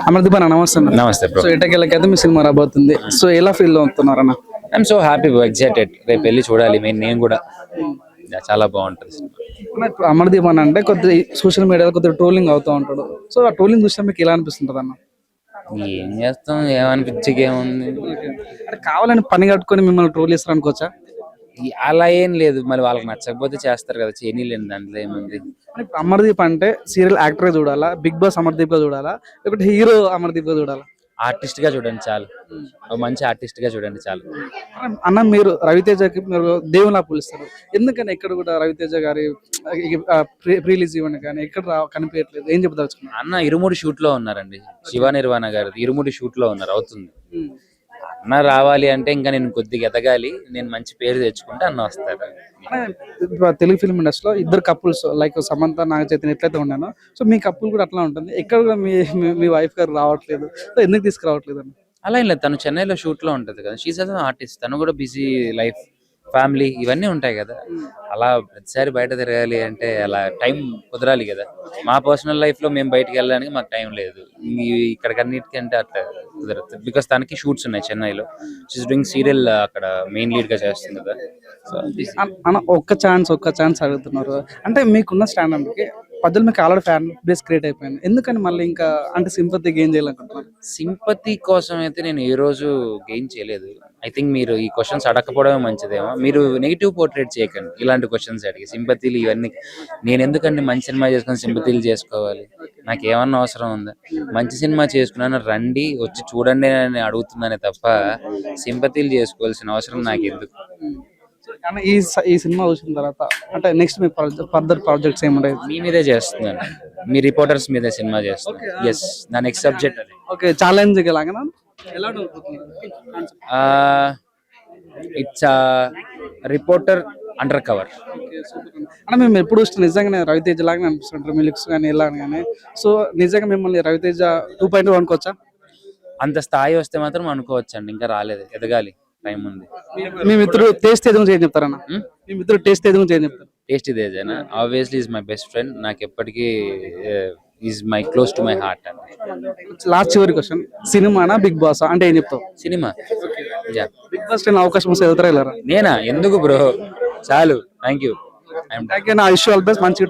అమర్దీప్ అన్న నమస్తే అన్న. నమస్తే బ్రో. సో ఎటకెళ్ళకైతే మీ సినిమా రాబోతుంది. సో ఎలా ఫీల్ అవుతున్నారు అన్న? I'm so happy excited. రేపు వెళ్ళి చూడాలి నేను కూడా. చాలా బాగుంటుంది సినిమా. అన్న, ఇప్పుడు అమర్దీప్ అన్న అంటే కొద్దిగా సోషల్ మీడియాలో కొద్దిగా ట్రోలింగ్ అవుతూ ఉంటాడు. సో ఆ ట్రోలింగ్ చూస్తే మీకు ఎలా అనిపిస్తుంటది అన్న? ఏం చేస్తాం, ఏమనిపించక ఏముంది. అంటే కావాలని పని కట్టుకొని మిమ్మల్ని ట్రోల్ చేస్తారు అనుకోవచ్చా? అలా ఏం లేదు, మరి వాళ్ళకి నచ్చకపోతే చేస్తారు కదా, చేయనీలేదు, దాంట్లో ఏముంది. అంటే ఇప్పుడు అమర్దీప్ అంటే సీరియల్ యాక్టర్ చూడాలా, బిగ్ బాస్ అమర్దీప్ గా చూడాలా, లేకపోతే హీరో అమర్దీప్ గా చూడాలా? ఆర్టిస్ట్ గా చూడండి చాలు, ఒక మంచి ఆర్టిస్ట్ గా చూడండి చాలు. అన్న, మీరు రవితేజకి మీరు దేవులా పిలుస్తారు, ఎందుకని ఎక్కడ కూడా రవితేజ గారి ప్రీలీజ్ ఇవ్వండి కానీ ఎక్కడ కనిపించట్లేదు, ఏం చెప్తారు? అన్న ఇరుముడి షూట్ లో ఉన్నారండి, శివ నిర్వాణ గారి ఇరుముడి షూట్ లో ఉన్నారు, అవుతుంది. అన్న రావాలి అంటే ఇంకా నేను కొద్దిగా ఎదగాలి, నేను మంచి పేరు తెచ్చుకుంటే అన్న వస్తారు. తెలుగు ఫిల్మ్ ఇండస్ట్రీలో ఇద్దరు కపుల్స్ లైక్ సమంత నాగ చైతన్య ఎట్లయితే ఉన్నానో, సో మీ కపుల్ కూడా అట్లా ఉంటుంది, ఎక్కడ కూడా మీ వైఫ్ గారు రావట్లేదు, సో ఎందుకు తీసుకురావట్లేదు అని? అలా ఏం లేదు, తను చెన్నైలో షూట్ లో ఉంటది కదా, షీస్ అస్ ఆర్టిస్ట్, తను కూడా బిజీ లైఫ్, ఫ్యామిలీ ఇవన్నీ ఉంటాయి కదా. అలా ప్రతిసారి బయట తిరగాలి అంటే అలా టైం కుదరాలి కదా. మా పర్సనల్ లైఫ్ లో మేము బయటకు వెళ్ళడానికి మాకు టైం లేదు, ఇక్కడికి అన్నిటికీ అంటే అట్లా కుదరదు. బికాస్ తనకి షూట్స్ ఉన్నాయి చెన్నైలో, షీస్ డూయింగ్ సీరియల్, అక్కడ మెయిన్ లీడ్ గా చేస్తుంది కదా. సో అన్న, ఒక్క ఛాన్స్ అడుగుతున్నారు అంటే మీకున్న స్టాండర్డ్కి ప్రజలు మీకు ఆల్రెడీ ఫ్యాన్ బేస్ క్రియేట్ అయిపోయింది, ఎందుకని మళ్ళీ ఇంకా అంటే సింపతి గెయిన్ చేయాలనుకుంటున్నారు? సింపతి కోసం అయితే నేను ఏ రోజు గెయిన్ చేయలేదు. ఐ థింక్ మీరు ఈ క్వశ్చన్స్ అడగకపోవడమే మంచిదేమో. మీరు నెగిటివ్ పోర్ట్రేట్ చేయకండి ఇలాంటి క్వశ్చన్స్ అడిగి, సింపతీలు ఇవన్నీ. నేను ఎందుకంటే మంచి సినిమా చేసుకుని సింపతీలు చేసుకోవాలి, నాకు ఏమన్నా అవసరం ఉందా? మంచి సినిమా చేసుకున్నాను, రండి వచ్చి చూడండి అని అడుగుతున్నానే తప్ప సింపతీలు చేసుకోవాల్సిన అవసరం నాకు ఎందుకు. కానీ ఈ సినిమా చూసిన తర్వాత అంటే నెక్స్ట్ మీ ఫర్దర్ ప్రాజెక్ట్స్ ఏముంటాయి? మీ మీదే చేస్తున్నాను, మీ రిపోర్టర్స్ మీదే సినిమా చేస్తున్నాను. ఎస్, నా నెక్స్ట్ సబ్జెక్ట్ అది. ఓకే, ఛాలెంజ్ లాగా ఎలా ఇట్స్ రిపోర్టర్ అండర్ కవర్. అంటే మేము ఎప్పుడు వస్తే నిజంగానే రవితేజ లాగానే అనిపిస్తుంటారు మీ లుక్స్ కానీ ఎలా కానీ. సో నిజంగా మిమ్మల్ని రవితేజ 2.0 అనుకోవచ్చా? అంత స్థాయి వస్తే మాత్రం అనుకోవచ్చండి, ఇంకా రాలేదు, ఎదగాలి, టైం ఉంది. మీ మిత్రుడు టేస్ట్ ఏదో చేయని చెప్తారన్న? మీ మిత్రుడు టేస్ట్ ఏదో చేయని చెప్తారు? టేస్ట్ ఇదేనా? Obviously is my best friend, నాకు ఎప్పటికీ is my close to my heart అండి. లాస్ట్ చివరి క్వశ్చన్, సినిమానా బిగ్ బాస్ అంటే ఏం చెప్తావు? సినిమా. బిగ్ బాస్ అవకాశం వస్తే వెళ్తారా వెళ్ళారా? నేనా? ఎందుకు బ్రో, చాలు, thank you. I wish you all best, మంచిగా